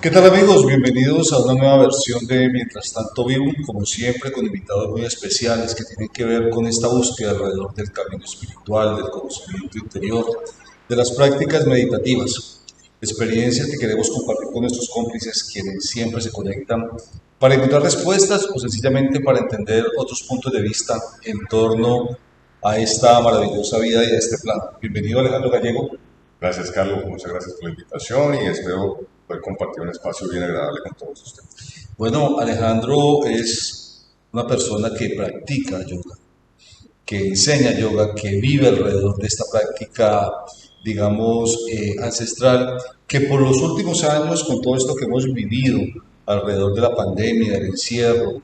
¿Qué tal amigos? Bienvenidos a una nueva versión de Mientras tanto vivo, como siempre con invitados muy especiales que tienen que ver con esta búsqueda alrededor del camino espiritual, del conocimiento interior, de las prácticas meditativas, experiencias que queremos compartir con nuestros cómplices quienes siempre se conectan para encontrar respuestas o sencillamente para entender otros puntos de vista en torno a esta maravillosa vida y a este plan. Bienvenido Alejandro Gallego. Gracias, Carlos. Muchas gracias por la invitación y espero poder compartir un espacio bien agradable con todos ustedes. Bueno, Alejandro es una persona que practica yoga, que enseña yoga, que vive alrededor de esta práctica, digamos, ancestral, que por los últimos años, con todo esto que hemos vivido alrededor de la pandemia, del encierro,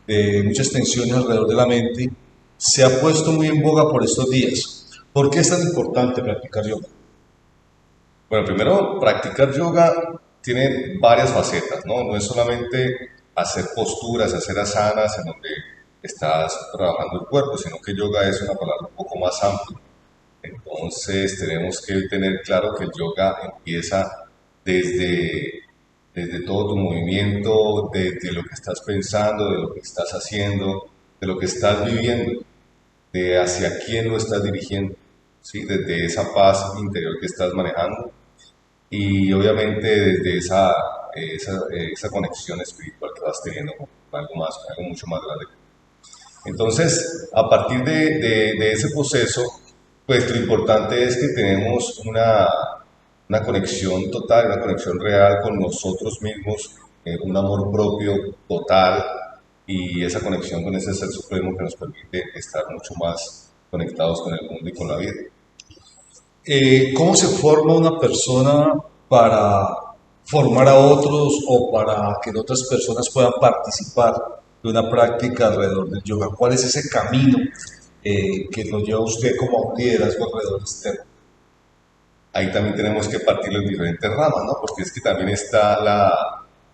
de muchas tensiones alrededor de la mente, se ha puesto muy en boga por estos días. ¿Por qué es tan importante practicar yoga? Bueno, primero, practicar yoga tiene varias facetas, ¿no? No es solamente hacer posturas, hacer asanas en donde estás trabajando el cuerpo, sino que yoga es una palabra un poco más amplia. Entonces, tenemos que tener claro que el yoga empieza desde, desde todo tu movimiento, de lo que estás pensando, de lo que estás haciendo, de lo que estás viviendo, de hacia quién lo estás dirigiendo, ¿sí? Desde esa paz interior que estás manejando y obviamente desde esa conexión espiritual que vas teniendo con algo más, con algo mucho más grande. Entonces, a partir de ese proceso, pues lo importante es que tenemos una conexión total, una conexión real con nosotros mismos, un amor propio total y esa conexión con ese ser supremo que nos permite estar mucho más conectados con el mundo y con la vida. ¿Cómo se forma una persona para formar a otros o para que otras personas puedan participar de una práctica alrededor del yoga? ¿Cuál es ese camino que lo lleva a usted como a un liderazgo alrededor de este tema? Ahí también tenemos que partir en diferentes ramas, ¿no? Porque es que también está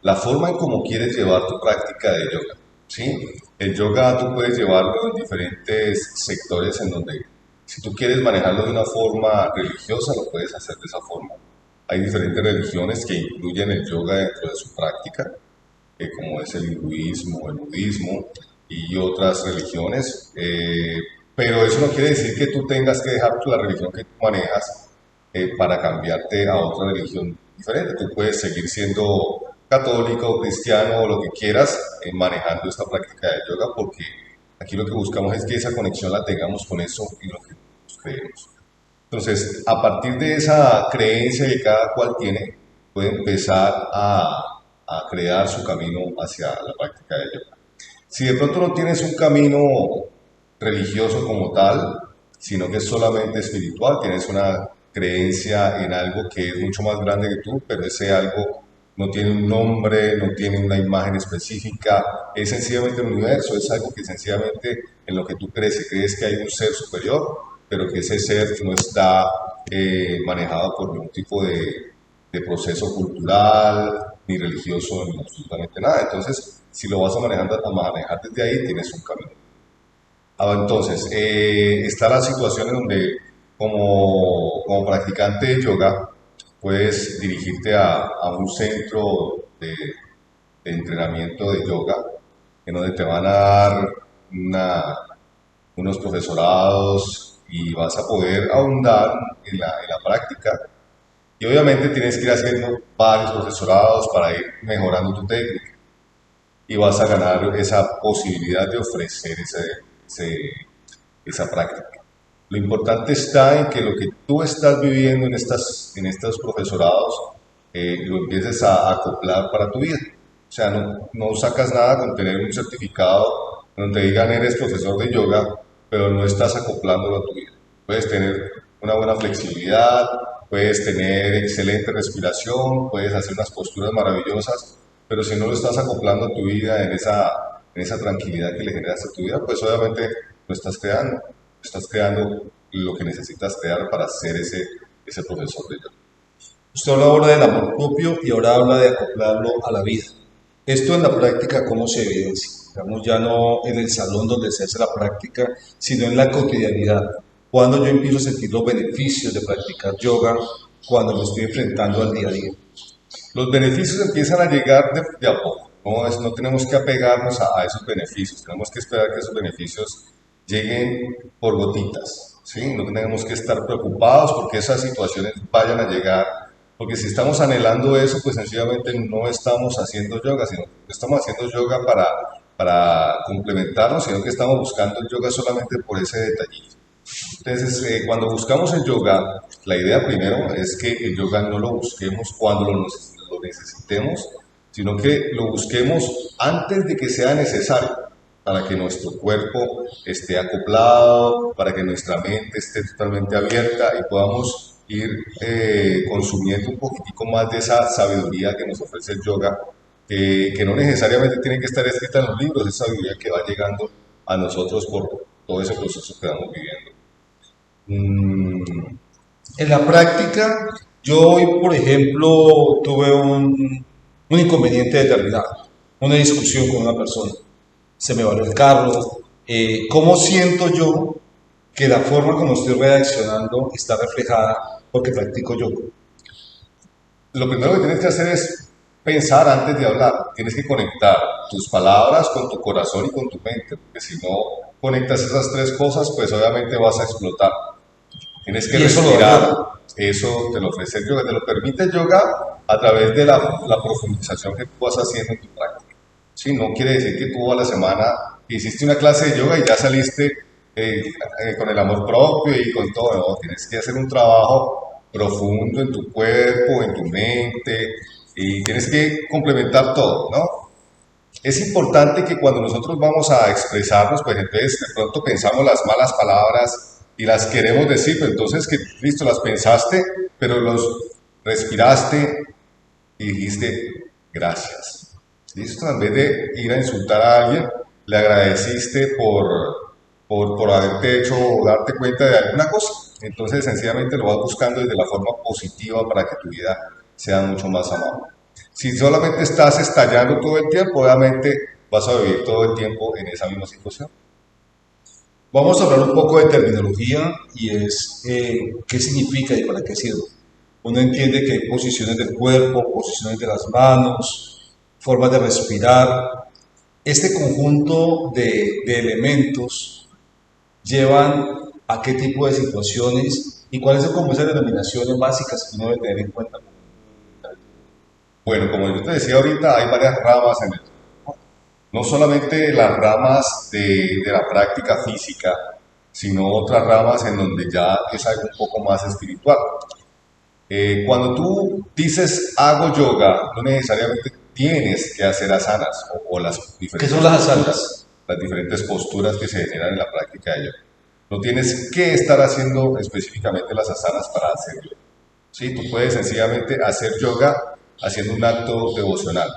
la forma en cómo quieres llevar tu práctica de yoga, ¿sí? El yoga tú puedes llevarlo en diferentes sectores en donde si tú quieres manejarlo de una forma religiosa, lo puedes hacer de esa forma. Hay diferentes religiones que incluyen el yoga dentro de su práctica, como es el hinduismo, el budismo y otras religiones, pero eso no quiere decir que tú tengas que dejar la religión que tú manejas para cambiarte a otra religión diferente. Tú puedes seguir siendo católico, cristiano o lo que quieras manejando esta práctica de yoga porque aquí lo que buscamos es que esa conexión la tengamos con eso y lo que nosotros creemos. Entonces, a partir de esa creencia que cada cual tiene, puede empezar a crear su camino hacia la práctica de yoga. Si de pronto no tienes un camino religioso como tal, sino que es solamente espiritual, tienes una creencia en algo que es mucho más grande que tú, pero ese algo no tiene un nombre, no tiene una imagen específica, es sencillamente el universo, es algo que sencillamente en lo que tú crees, y crees que hay un ser superior, pero que ese ser no está manejado por ningún tipo de proceso cultural, ni religioso, ni absolutamente nada. Entonces, si lo vas a manejar desde ahí, tienes un camino. Entonces, está la situación en donde como practicante de yoga puedes dirigirte a un centro de entrenamiento de yoga en donde te van a dar unos profesorados y vas a poder ahondar en la práctica. Y obviamente tienes que ir haciendo varios profesorados para ir mejorando tu técnica y vas a ganar esa posibilidad de ofrecer esa práctica. Lo importante está en que lo que tú estás viviendo en estos profesorados lo empieces a acoplar para tu vida. O sea, no sacas nada con tener un certificado donde te digan eres profesor de yoga, pero no estás acoplándolo a tu vida. Puedes tener una buena flexibilidad, puedes tener excelente respiración, puedes hacer unas posturas maravillosas, pero si no lo estás acoplando a tu vida en esa tranquilidad que le generas a tu vida, pues obviamente lo estás creando lo que necesitas crear para ser ese profesor de yoga. Usted habla ahora del amor propio y ahora habla de acoplarlo a la vida. Esto en la práctica, ¿cómo se evidencia? Digamos, ya no en el salón donde se hace la práctica, sino en la cotidianidad. Cuando yo empiezo a sentir los beneficios de practicar yoga, cuando me estoy enfrentando al día a día. Los beneficios empiezan a llegar de a poco. No tenemos que apegarnos a esos beneficios, tenemos que esperar que esos beneficios lleguen por gotitas, ¿sí? No tenemos que estar preocupados porque esas situaciones vayan a llegar, porque si estamos anhelando eso, pues sencillamente no estamos haciendo yoga, sino que no estamos haciendo yoga para complementarnos, sino que estamos buscando el yoga solamente por ese detallito. Entonces, cuando buscamos el yoga, la idea primero es que el yoga no lo busquemos cuando lo necesitemos, sino que lo busquemos antes de que sea necesario, para que nuestro cuerpo esté acoplado, para que nuestra mente esté totalmente abierta y podamos ir consumiendo un poquitico más de esa sabiduría que nos ofrece el yoga, que no necesariamente tiene que estar escrita en los libros, es sabiduría que va llegando a nosotros por todo ese proceso que vamos viviendo. Mm, En la práctica, yo hoy, por ejemplo, tuve un inconveniente determinado, una discusión con una persona. Se me valió el carro. ¿Cómo siento yo que la forma como estoy reaccionando está reflejada porque practico yoga? Lo primero que tienes que hacer es pensar antes de hablar. Tienes que conectar tus palabras con tu corazón y con tu mente, porque si no conectas esas tres cosas, pues obviamente vas a explotar. Tienes que Y eso lo da respirar, yoga. eso te lo ofrece el yoga, te lo permite el yoga a través de la profundización que tú vas haciendo en tu práctica. Sí, no quiere decir que tú a la semana hiciste una clase de yoga y ya saliste con el amor propio y con todo, no, tienes que hacer un trabajo profundo en tu cuerpo, en tu mente, y tienes que complementar todo, ¿no? Es importante que cuando nosotros vamos a expresarnos, pues entonces de pronto pensamos las malas palabras y las queremos decir, pero entonces que listo, las pensaste, pero los respiraste y dijiste gracias. Listo, en vez de ir a insultar a alguien, le agradeciste por haberte hecho darte cuenta de alguna cosa. Entonces sencillamente lo vas buscando desde la forma positiva para que tu vida sea mucho más amable. Si solamente estás estallando todo el tiempo, obviamente vas a vivir todo el tiempo en esa misma situación. Vamos a hablar un poco de terminología y es qué significa y para qué sirve. Uno entiende que hay posiciones del cuerpo, posiciones de las manos, formas de respirar. Este conjunto de elementos llevan a qué tipo de situaciones y cuáles son como esas denominaciones básicas que uno debe tener en cuenta. Bueno, como yo te decía ahorita, hay varias ramas en el no solamente las ramas de la práctica física, sino otras ramas en donde ya es algo un poco más espiritual. Cuando tú dices hago yoga, no necesariamente tienes que hacer asanas o las ¿Qué diferentes son las posturas, asanas? las diferentes posturas que se generan en la práctica de yoga. No tienes que estar haciendo específicamente las asanas para hacer yoga. ¿Sí? Tú puedes sencillamente hacer yoga haciendo un acto devocional,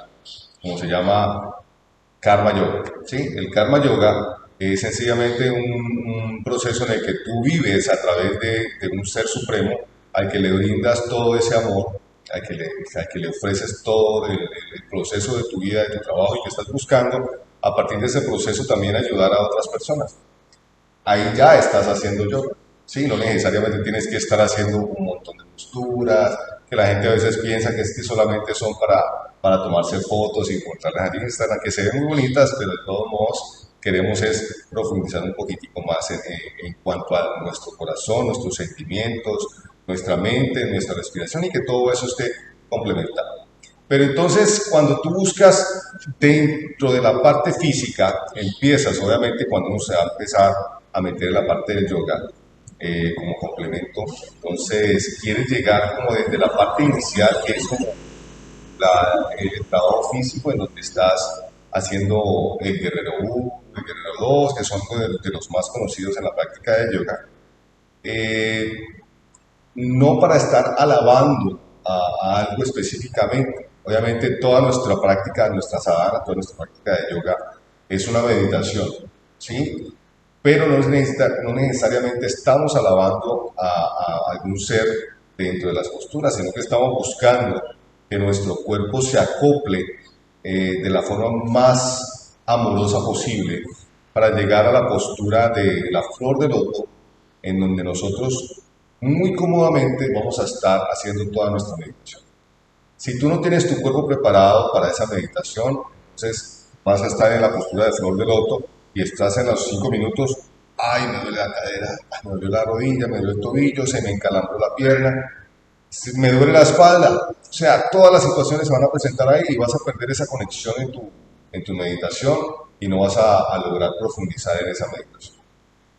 como se llama Karma Yoga. ¿Sí? El Karma Yoga es sencillamente un proceso en el que tú vives a través de un ser supremo al que le brindas todo ese amor, al que le ofreces todo el proceso de tu vida, de tu trabajo y que estás buscando a partir de ese proceso también ayudar a otras personas. Ahí ya estás haciendo yoga. Sí, no necesariamente tienes que estar haciendo un montón de posturas, que la gente a veces piensa que es que solamente son para tomarse fotos y mostrarlas en Instagram, que se ven muy bonitas, pero de todos modos queremos es profundizar un poquitico más en cuanto a nuestro corazón, nuestros sentimientos, nuestra mente, nuestra respiración y que todo eso esté complementado. Pero entonces, cuando tú buscas dentro de la parte física, empiezas, obviamente, cuando uno se va a empezar a meter en la parte del yoga como complemento, entonces quieres llegar como desde la parte inicial, que es como el trabajo físico, en donde estás haciendo el guerrero 1, el guerrero 2, que son de los más conocidos en la práctica del yoga. Eh, no para estar alabando a algo específicamente. Obviamente toda nuestra práctica, nuestra sadhana, toda nuestra práctica de yoga es una meditación, ¿sí? Pero no necesariamente estamos alabando a algún ser dentro de las posturas, sino que estamos buscando que nuestro cuerpo se acople de la forma más amorosa posible para llegar a la postura de la flor de loto, en donde nosotros muy cómodamente vamos a estar haciendo toda nuestra meditación. Si tú no tienes tu cuerpo preparado para esa meditación, entonces vas a estar en la postura de flor de loto y estás en los 5 minutos, ay, me duele la cadera, ay, me duele la rodilla, me duele el tobillo, se me encalambró la pierna, me duele la espalda. O sea, todas las situaciones se van a presentar ahí y vas a perder esa conexión en tu meditación y no vas a lograr profundizar en esa meditación.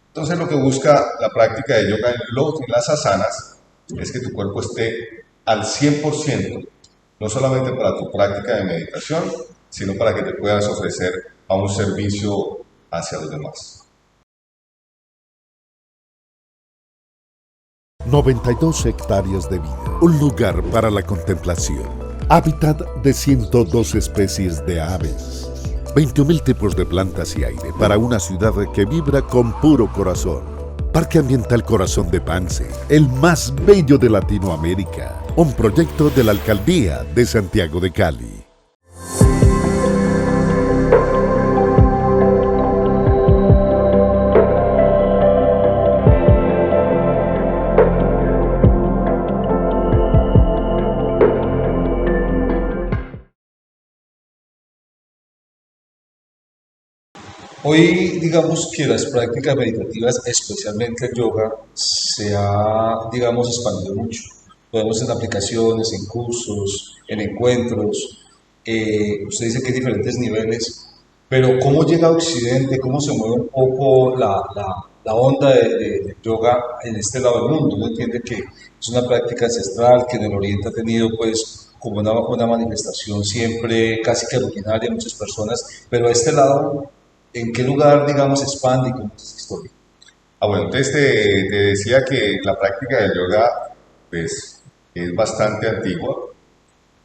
Entonces lo que busca la práctica de yoga en las asanas es que tu cuerpo esté al 100%, no solamente para tu práctica de meditación, sino para que te puedas ofrecer a un servicio hacia los demás. 92 hectáreas de vida, un lugar para la contemplación, hábitat de 102 especies de aves, 21.000 tipos de plantas y aire para una ciudad que vibra con puro corazón. Parque Ambiental Corazón de Pance, el más bello de Latinoamérica, un proyecto de la Alcaldía de Santiago de Cali. Hoy digamos que las prácticas meditativas, especialmente el yoga, se ha, digamos, expandido mucho. Lo vemos en aplicaciones, en cursos, en encuentros. Usted dice que hay diferentes niveles, pero ¿cómo llega a Occidente? ¿Cómo se mueve un poco la onda del yoga en este lado del mundo? Uno entiende que es una práctica ancestral que en el Oriente ha tenido pues como una manifestación siempre casi que rutinaria en muchas personas, pero a este lado, ¿en qué lugar, digamos, se expande y cómo es esa historia? Bueno, entonces te decía que la práctica del yoga pues, es bastante antigua,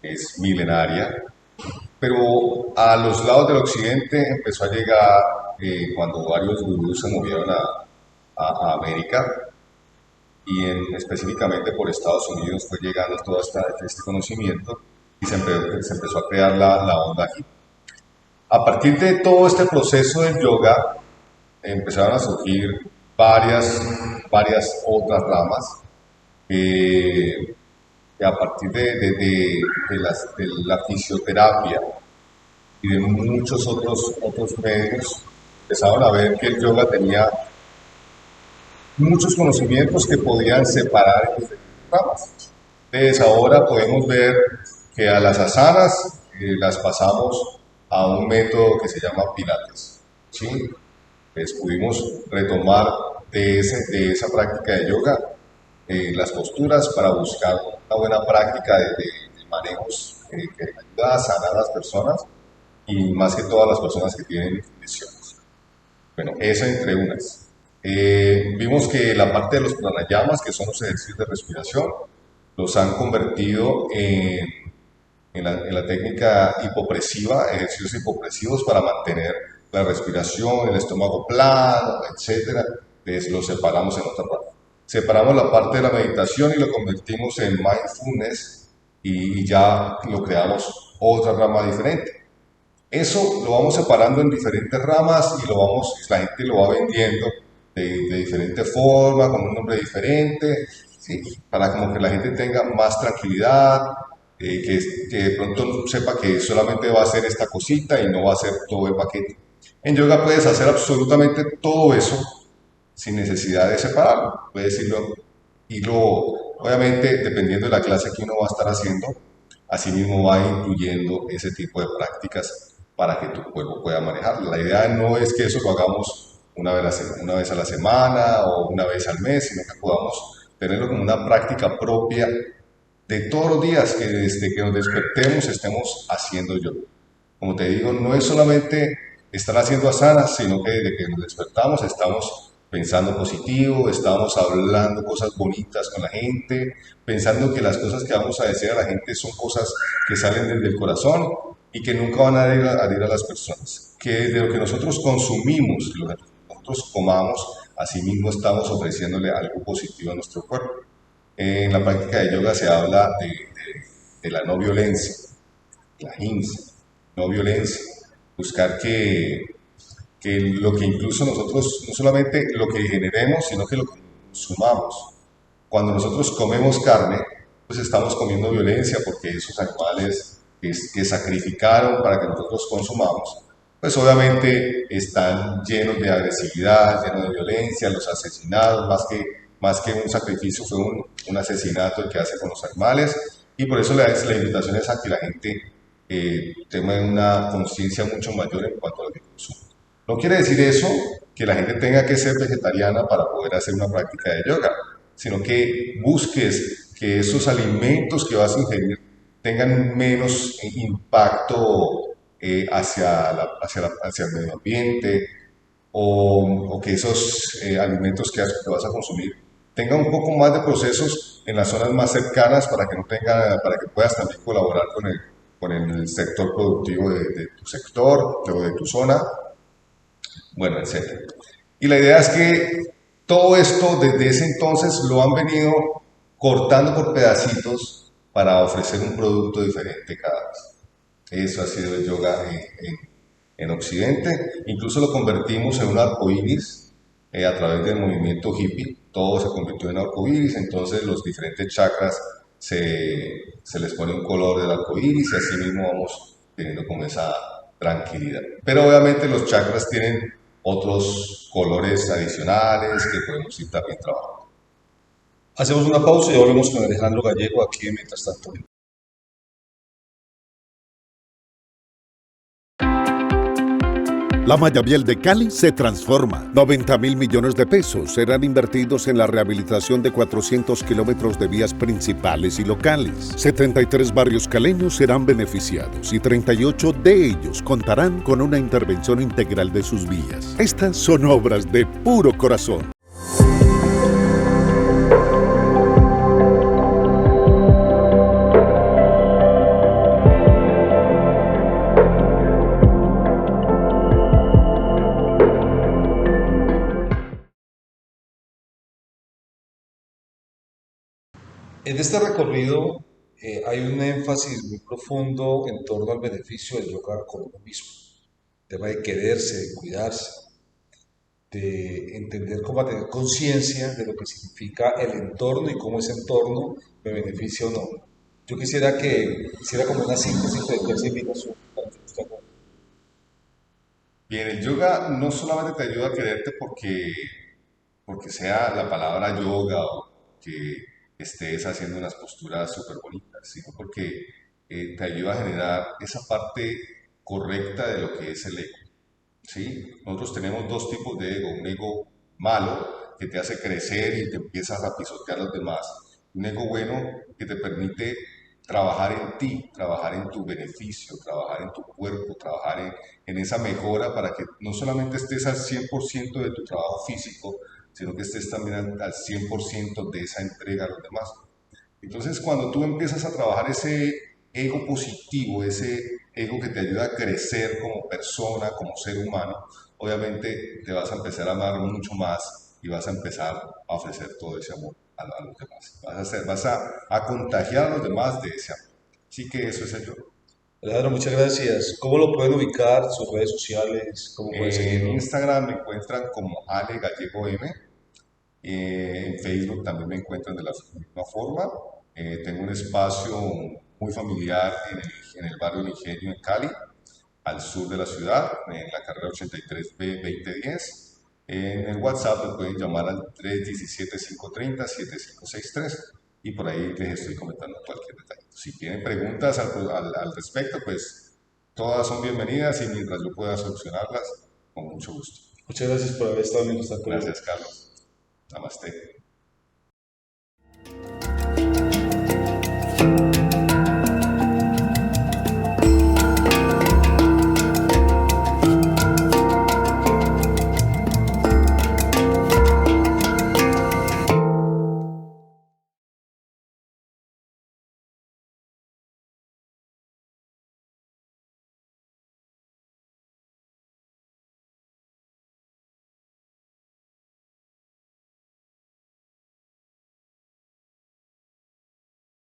es milenaria, pero a los lados del occidente empezó a llegar cuando varios gurús se movieron a América y específicamente por Estados Unidos fue llegando todo este conocimiento y se empezó a crear la onda aquí. A partir de todo este proceso del yoga empezaron a surgir varias otras ramas que a partir de la fisioterapia y de muchos otros medios empezaron a ver que el yoga tenía muchos conocimientos que podían separar en diferentes ramas. Entonces ahora podemos ver que a las asanas las pasamos a un método que se llama Pilates. ¿Sí? Pues pudimos retomar de esa práctica de yoga las posturas para buscar una buena práctica de manejos que ayuda a sanar a las personas y más que todas las personas que tienen lesiones. Bueno, eso entre unas. Vimos que la parte de los pranayamas, que son los ejercicios de respiración, los han convertido en la técnica hipopresiva, ejercicios hipopresivos para mantener la respiración, el estómago plano, etcétera. Entonces lo separamos en otra parte. Separamos la parte de la meditación y lo convertimos en mindfulness y ya lo creamos otra rama diferente. Eso lo vamos separando en diferentes ramas y la gente lo va vendiendo de diferente forma, con un nombre diferente, ¿sí? Para como que la gente tenga más tranquilidad, que de pronto sepa que solamente va a hacer esta cosita y no va a hacer todo el paquete. En yoga puedes hacer absolutamente todo eso sin necesidad de separarlo. Puedes obviamente, dependiendo de la clase que uno va a estar haciendo, así mismo va incluyendo ese tipo de prácticas para que tu cuerpo pueda manejarlo. La idea no es que eso lo hagamos una vez a la semana o una vez al mes, sino que podamos tenerlo como una práctica propia de todos los días, que desde que nos despertemos estemos haciendo yoga. Como te digo, no es solamente estar haciendo asanas, sino que desde que nos despertamos estamos pensando positivo, estamos hablando cosas bonitas con la gente, pensando que las cosas que vamos a decir a la gente son cosas que salen desde el corazón y que nunca van a herir a las personas. Que de lo que nosotros consumimos, lo que nosotros comamos, así mismo estamos ofreciéndole algo positivo a nuestro cuerpo. En la práctica de yoga se habla de la no violencia, la ahimsa, no violencia, buscar que lo que incluso nosotros, no solamente lo que generemos, sino que lo que consumamos. Cuando nosotros comemos carne, pues estamos comiendo violencia porque esos animales que sacrificaron para que nosotros consumamos, pues obviamente están llenos de agresividad, llenos de violencia, los asesinados, más que un sacrificio, fue un asesinato el que hace con los animales, y por eso la invitación es a que la gente tenga una conciencia mucho mayor en cuanto al consumo. No quiere decir eso que la gente tenga que ser vegetariana para poder hacer una práctica de yoga, sino que busques que esos alimentos que vas a ingerir tengan menos impacto hacia el medio ambiente, o que esos alimentos que vas a consumir tengan un poco más de procesos en las zonas más cercanas para que no tenga, para que puedas también colaborar con el sector productivo de tu sector o de tu zona, bueno, etcétera. Y la idea es que todo esto desde ese entonces lo han venido cortando por pedacitos para ofrecer un producto diferente cada vez. Eso ha sido el yoga en Occidente. Incluso lo convertimos en un arcoíris a través del movimiento hippie. Todo se convirtió en arcoíris, entonces los diferentes chakras se les pone un color del arcoíris y así mismo vamos teniendo como esa tranquilidad. Pero obviamente los chakras tienen otros colores adicionales que podemos ir también trabajando. Hacemos una pausa y volvemos con Alejandro Gallego aquí en Mientras Tanto. La Mayabiel de Cali se transforma. 90.000 millones de pesos serán invertidos en la rehabilitación de 400 kilómetros de vías principales y locales. 73 barrios caleños serán beneficiados y 38 de ellos contarán con una intervención integral de sus vías. Estas son obras de puro corazón. En este recorrido hay un énfasis muy profundo en torno al beneficio del yoga con uno mismo. El tema de quererse, de cuidarse, de entender cómo tener conciencia de lo que significa el entorno y cómo ese entorno me beneficia o no. Yo quisiera que hiciera como una síntesis de esa invitación para que usted haga. Bien, el yoga no solamente te ayuda a quererte porque sea la palabra yoga o que estés haciendo unas posturas súper bonitas, sino porque te ayuda a generar esa parte correcta de lo que es el ego. ¿Sí? Nosotros tenemos dos tipos de ego, un ego malo que te hace crecer y te empiezas a pisotear a los demás, un ego bueno que te permite trabajar en ti, trabajar en tu beneficio, trabajar en tu cuerpo, trabajar en esa mejora para que no solamente estés al 100% de tu trabajo físico, sino que estés también al 100% de esa entrega a los demás. Entonces, cuando tú empiezas a trabajar ese ego positivo, ese ego que te ayuda a crecer como persona, como ser humano, obviamente te vas a empezar a amar mucho más y vas a empezar a ofrecer todo ese amor a los demás. Vas a contagiar a los demás de ese amor. Así que eso es el yoga. Alejandro, muchas gracias. ¿Cómo lo pueden ubicar? ¿Sus redes sociales? ¿Cómo pueden En seguirlo? Instagram me encuentran como Ale Gallego M. En Facebook también me encuentran de la misma forma. Tengo un espacio muy familiar en el barrio El Ingenio, en Cali, al sur de la ciudad, en la carrera 83B 2010. En el WhatsApp me pueden llamar al 317-530-7563 y por ahí les estoy comentando cualquier detalle. Si tienen preguntas al respecto, pues todas son bienvenidas y mientras yo pueda solucionarlas, con mucho gusto. Muchas gracias por haber estado en nuestra comunidad. Gracias, Carlos. Namaste.